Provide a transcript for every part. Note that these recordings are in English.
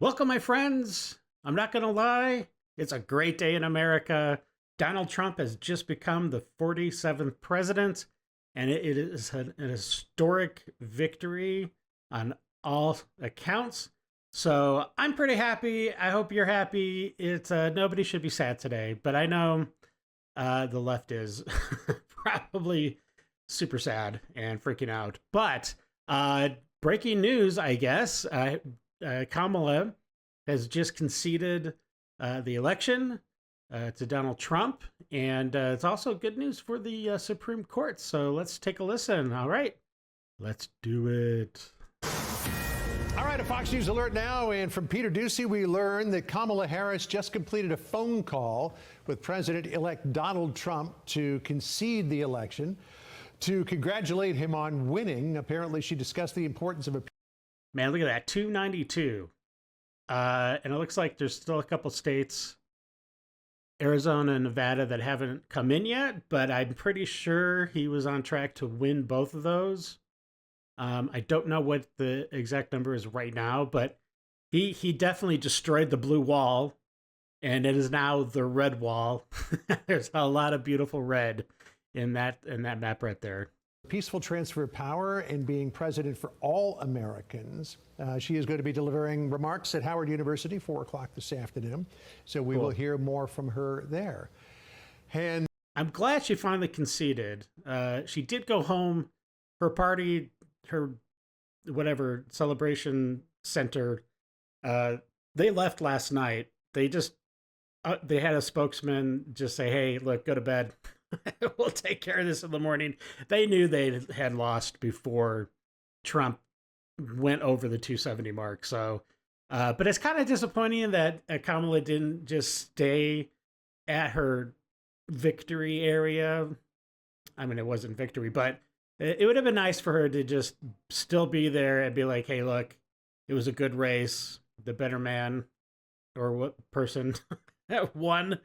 Welcome, my friends. I'm not going to lie. It's a great day in America. Donald Trump has just become the 47th president, and it is an historic victory on all accounts. So I'm pretty happy. I hope you're happy. It's nobody should be sad today, but I know the left is probably super sad and freaking out. But breaking news, I guess. Kamala has just conceded the election to Donald Trump, and it's also good news for the Supreme Court. So let's take a listen. All right, let's do it. All right, a Fox News alert now, and from Peter Doocy, we learn that Kamala Harris just completed a phone call with President-elect Donald Trump to concede the election, to congratulate him on winning. Apparently, she discussed the importance of a... Man, look at that, 292. And it looks like there's still a couple states, Arizona and Nevada, that haven't come in yet, but I'm pretty sure he was on track to win both of those. I don't know what the exact number is right now, but he definitely destroyed the blue wall, and it is now the red wall. There's a lot of beautiful red in that map right there. Peaceful transfer of power and being president for all Americans. She is going to be delivering remarks at Howard University, 4 o'clock this afternoon. So we will hear more from her there. And I'm glad she finally conceded. She did go home. Her party, her whatever celebration center, they left last night. They just they had a spokesman just say, "Hey, look, go to bed. We'll take care of this in the morning." They knew they had lost before Trump went over the 270 mark. So, but it's kind of disappointing that Kamala didn't just stay at her victory area. I mean, it wasn't victory, but it would have been nice for her to just still be there and be like, "Hey, look, it was a good race. The better man or what person won."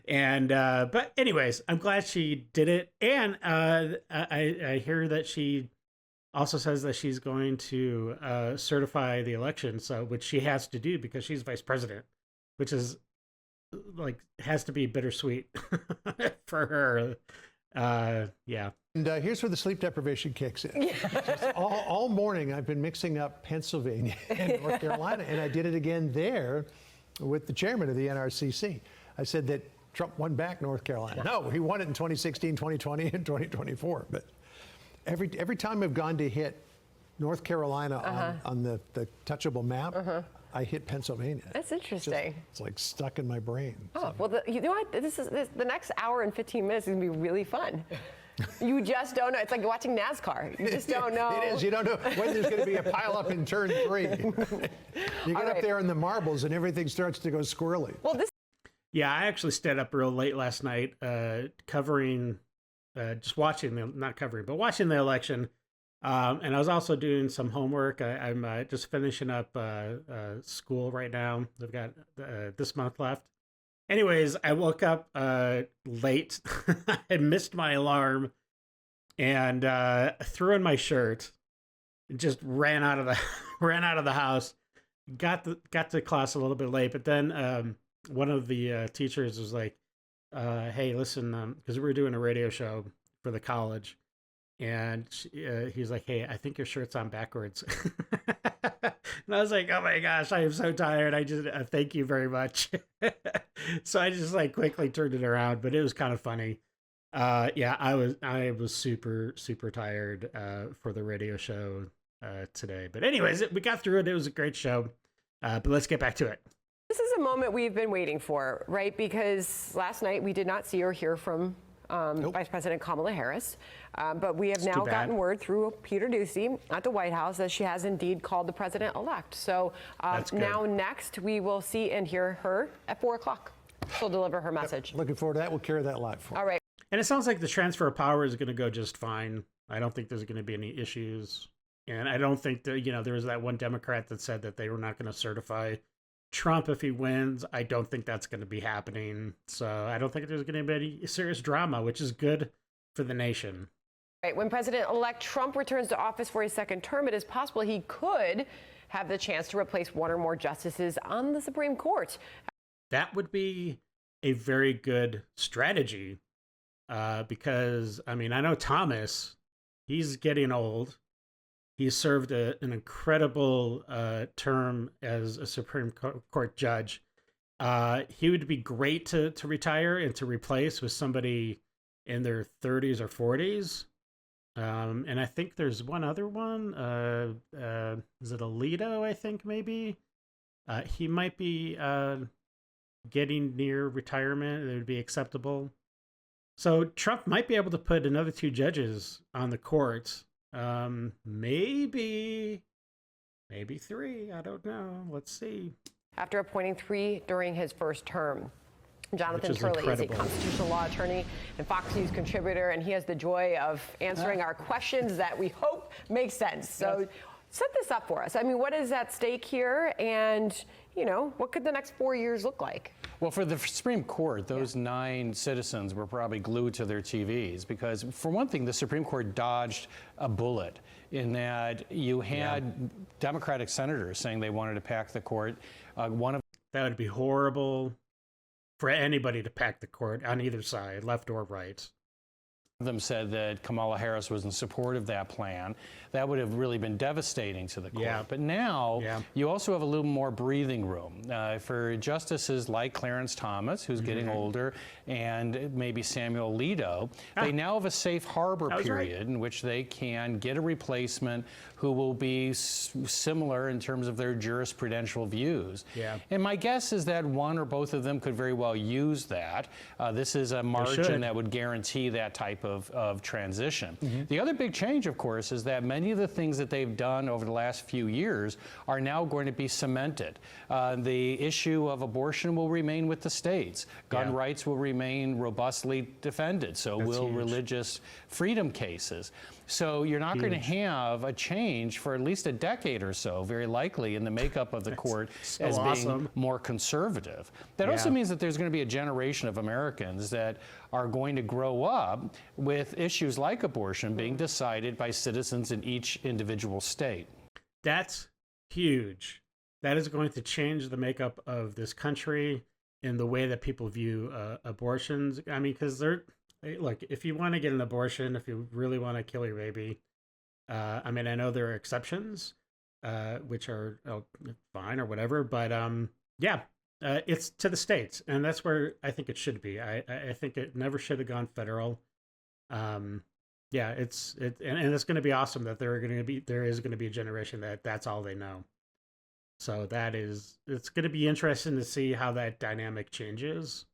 And but anyways, I'm glad she did it. And I hear that she also says that she's going to certify the election, so which she has to do because she's vice president, which is like has to be bittersweet for her. Yeah. And here's where the sleep deprivation kicks in. All morning I've been mixing up Pennsylvania and North Carolina, and I did it again there with the chairman of the NRCC. I said that Trump won back North Carolina. No, he won it in 2016, 2020, and 2024. But every time I've gone to hit North Carolina on the touchable map, I hit Pennsylvania. That's interesting. It's like stuck in my brain. Oh, so. Well, you know what? The next hour and 15 minutes is going to be really fun. You just don't know. It's like watching NASCAR. You just don't know. It is. You don't know when there's going to be a pileup in turn 3. You get up there in the marbles and everything starts to go squirrely. Well, yeah, I actually stayed up real late last night covering, just watching, watching the election. And I was also doing some homework. I'm just finishing up school right now. I've got this month left. Anyways, I woke up late. I missed my alarm and threw in my shirt. Just ran out of the house. Got to class a little bit late, but then one of the teachers was like, "Hey, listen," because we were doing a radio show for the college. And he's like, "Hey, I think your shirt's on backwards." And I was like, "Oh my gosh, I am so tired. I just thank you very much." So I just like quickly turned it around, but it was kind of funny. Yeah, I was super tired for the radio show today. But anyways, we got through it. It was a great show. But let's get back to it. This is a moment we've been waiting for, right? Because last night we did not see or hear from Vice President Kamala Harris. But we have now gotten word through Peter Doocy at the White House that she has indeed called the president-elect. So now next we will see and hear her at 4 o'clock. She'll deliver her message. Yep. Looking forward to that. We'll carry that live for you. All right. And it sounds like the transfer of power is going to go just fine. I don't think there's going to be any issues. And I don't think that, there was that one Democrat that said that they were not going to certify Trump if he wins. I don't think that's going to be happening. So I don't think there's going to be any serious drama, which is good for the nation. Right. When President-elect Trump returns to office for a second term, it is possible he could have the chance to replace one or more justices on the Supreme Court. That would be a very good strategy because, I mean, I know Thomas, he's getting old. He served an incredible term as a Supreme Court judge. He would be great to retire and to replace with somebody in their 30s or 40s. And I think there's one other one. Is it Alito, I think, maybe? He might be getting near retirement. It would be acceptable. So Trump might be able to put another 2 judges on the court. Maybe 3. I don't know. Let's see. After appointing 3 during his first term. Jonathan Turley is a constitutional law attorney and Fox News contributor, and he has the joy of answering our questions that we hope make sense. So set this up for us. I mean, what is at stake here? And, you know, what could the next 4 years look like? Well, for the Supreme Court, those 9 citizens were probably glued to their TVs because, for one thing, the Supreme Court dodged a bullet in that you had Democratic senators saying they wanted to pack the court. That would be horrible for anybody to pack the court on either side, left or right. Them said that Kamala Harris was in support of that plan. That would have really been devastating to the court. Yeah. But now you also have a little more breathing room for justices like Clarence Thomas, who's getting older, and maybe Samuel Alito. They now have a safe harbor period in which they can get a replacement who will be similar in terms of their jurisprudential views. And my guess is that one or both of them could very well use that. This is a margin that would guarantee that type of transition. The other big change, of course, is that many of the things that they've done over the last few years are now going to be cemented. The issue of abortion will remain with the states. Gun rights will remain robustly defended. So will religious freedom cases. So you're not going to have a change for at least a decade or so, very likely, in the makeup of the court as being more conservative. That also means that there's going to be a generation of Americans that are going to grow up with issues like abortion being decided by citizens in each individual state. That's huge. That is going to change the makeup of this country in the way that people view abortions. I mean, because look, if you want to get an abortion, if you really want to kill your baby, I mean, I know there are exceptions, which are fine or whatever, but it's to the states, and that's where I think it should be. I think it never should have gone federal. And it's going to be awesome that there is going to be a generation that's all they know. So it's going to be interesting to see how that dynamic changes.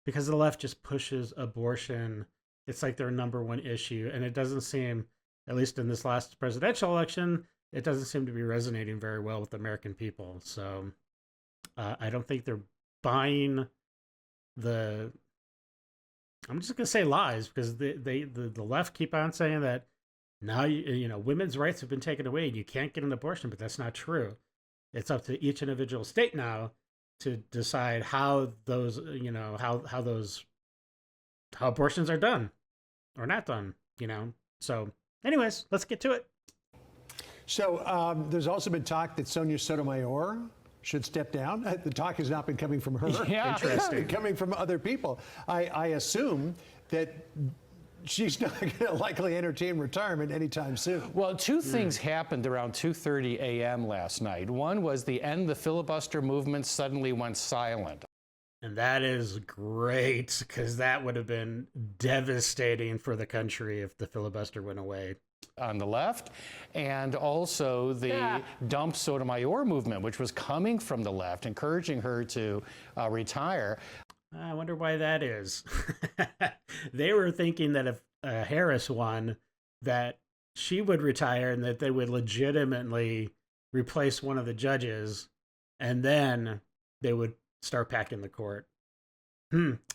Because the left just pushes abortion. It's like their number one issue. And it doesn't seem, at least in this last presidential election, it doesn't seem to be resonating very well with the American people. So I don't think they're buying I'm just going to say lies, because the left keep on saying that now, women's rights have been taken away and you can't get an abortion, but that's not true. It's up to each individual state now to decide how those, how abortions are done or not done, So anyways, let's get to it. So there's also been talk that Sonia Sotomayor should step down. The talk has not been coming from her. Interesting. Coming from other people. I assume that she's not going to likely entertain retirement anytime soon. Well, 2 things happened around 2:30 a.m. last night. One was the end the filibuster movement suddenly went silent. And that is great, because that would have been devastating for the country if the filibuster went away. On the left, and also the dump Sotomayor movement, which was coming from the left, encouraging her to retire. I wonder why that is. They were thinking that if Harris won, that she would retire and that they would legitimately replace one of the judges, and then they would start packing the court.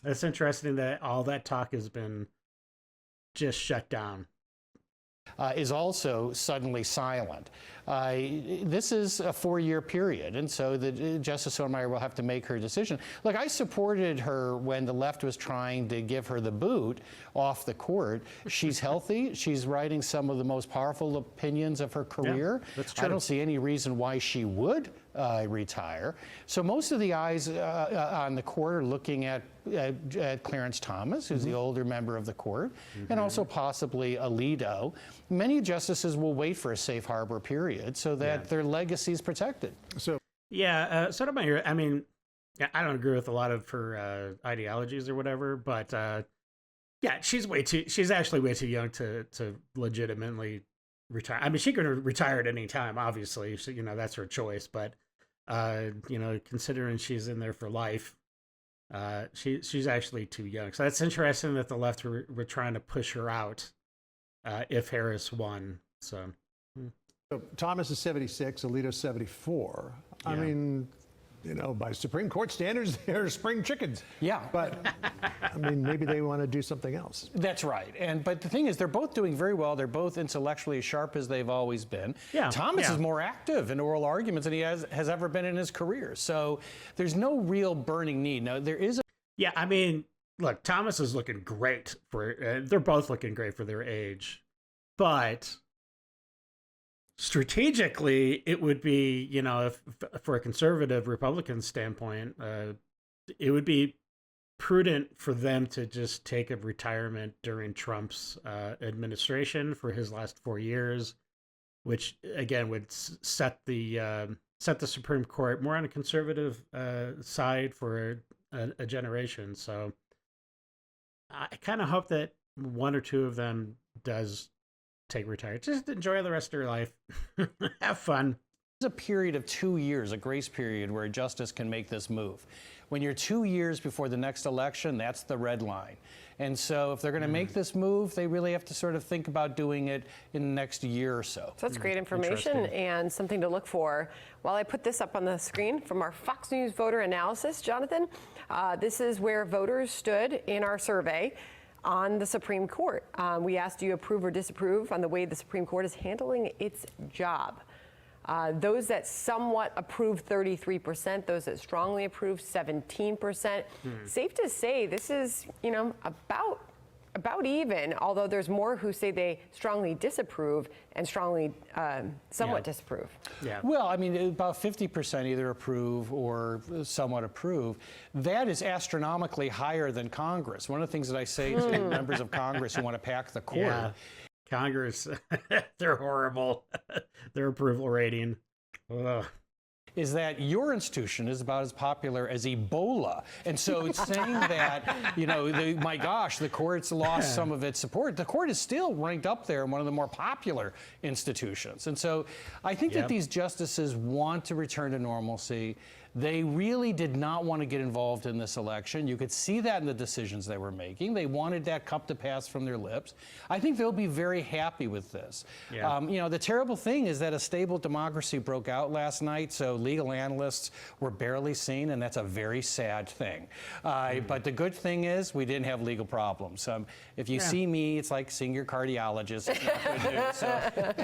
That's interesting that all that talk has been just shut down. is also suddenly silent. This is a 4-year period, and so Justice Sotomayor will have to make her decision. Look, I supported her when the left was trying to give her the boot off the court. She's healthy. She's writing some of the most powerful opinions of her career. Yeah, that's true. I don't see any reason why she would retire. So most of the eyes on the court are looking at Clarence Thomas, who's the older member of the court, and also possibly Alito. Many justices will wait for a safe harbor period so that their legacy is protected. So Sotomayor, I mean, I don't agree with a lot of her ideologies or whatever, but yeah, she's actually way too young to legitimately retire. I mean, she could retire at any time, obviously. So, that's her choice. But considering she's in there for life, she's actually too young. So that's interesting that the left were trying to push her out if Harris won. So Thomas is 76, Alito's 74. I mean, by Supreme Court standards, they're spring chickens. Yeah. But, I mean, maybe they want to do something else. That's right. But the thing is, they're both doing very well. They're both intellectually as sharp as they've always been. Yeah. Thomas is more active in oral arguments than he has ever been in his career. So there's no real burning need. Now, there is a... Yeah, I mean, look, Thomas is looking great they're both looking great for their age. But strategically, it would be, if for a conservative Republican standpoint, it would be prudent for them to just take a retirement during Trump's administration for his last 4 years, which again would set the Supreme Court more on a conservative side for a generation. So I kind of hope that one or two of them does take retirement. Just enjoy the rest of your life. Have fun. There's a period of 2 years, a grace period, where a justice can make this move. When you're 2 years before the next election, that's the red line. And so if they're going to make this move, they really have to sort of think about doing it in the next year or so. So that's great information and something to look for. While I put this up on the screen from our Fox News voter analysis, Jonathan, this is where voters stood in our survey on the Supreme Court. We asked you approve or disapprove on the way the Supreme Court is handling its job. Those that somewhat approve, 33%. Those that strongly approve, 17%. Safe to say this is, about even, although there's more who say they strongly disapprove and strongly somewhat disapprove. Yeah. Well, I mean, about 50% either approve or somewhat approve. That is astronomically higher than Congress. One of the things that I say to members of Congress who want to pack the court. Yeah. Congress, they're horrible. Their approval rating. Ugh. Is that your institution is about as popular as Ebola. And so it's saying that, my gosh, the court's lost some of its support. The court is still ranked up there in one of the more popular institutions. And so I think that these justices want to return to normalcy. They really did not want to get involved in this election. You could see that in the decisions they were making. They wanted that cup to pass from their lips. I think they'll be very happy with this. Yeah. The terrible thing is that a stable democracy broke out last night, so legal analysts were barely seen, and that's a very sad thing. But the good thing is we didn't have legal problems. If you see me, it's like seeing your cardiologist. It's not good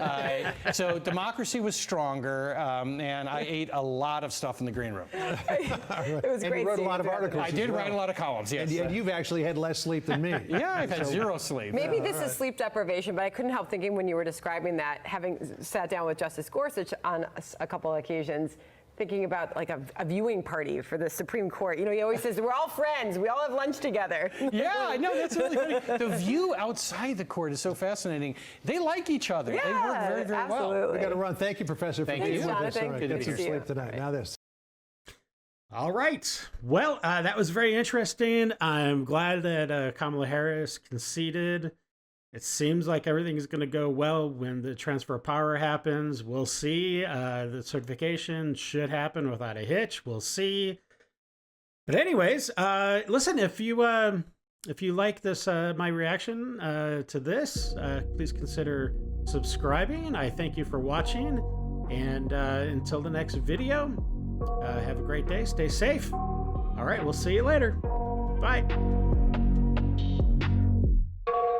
news. So democracy was stronger, and I ate a lot of stuff in the green room. It was and great. You wrote a lot of articles. I did write a lot of columns, yes. And you've actually had less sleep than me. Yeah, I've had zero sleep. Maybe this is sleep deprivation, but I couldn't help thinking when you were describing that, having sat down with Justice Gorsuch on a couple of occasions, thinking about like a viewing party for the Supreme Court. He always says, we're all friends. We all have lunch together. Yeah, I know. That's really funny. The view outside the court is so fascinating. They like each other. Yeah, they work very, very well. We got to run. Thank you, Professor, for being with us. Jonathan. Get some sleep tonight. Now this. All right. Well, that was very interesting. I'm glad that Kamala Harris conceded. It seems like everything is going to go well when the transfer of power happens. We'll see. The certification should happen without a hitch. We'll see. But anyways, listen, if you like this, my reaction to this, please consider subscribing. I thank you for watching. And until the next video, have a great day. Stay safe. All right. We'll see you later. Bye.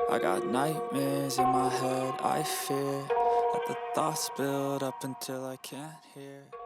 I got nightmares in my head, I fear that the thoughts build up until I can't hear.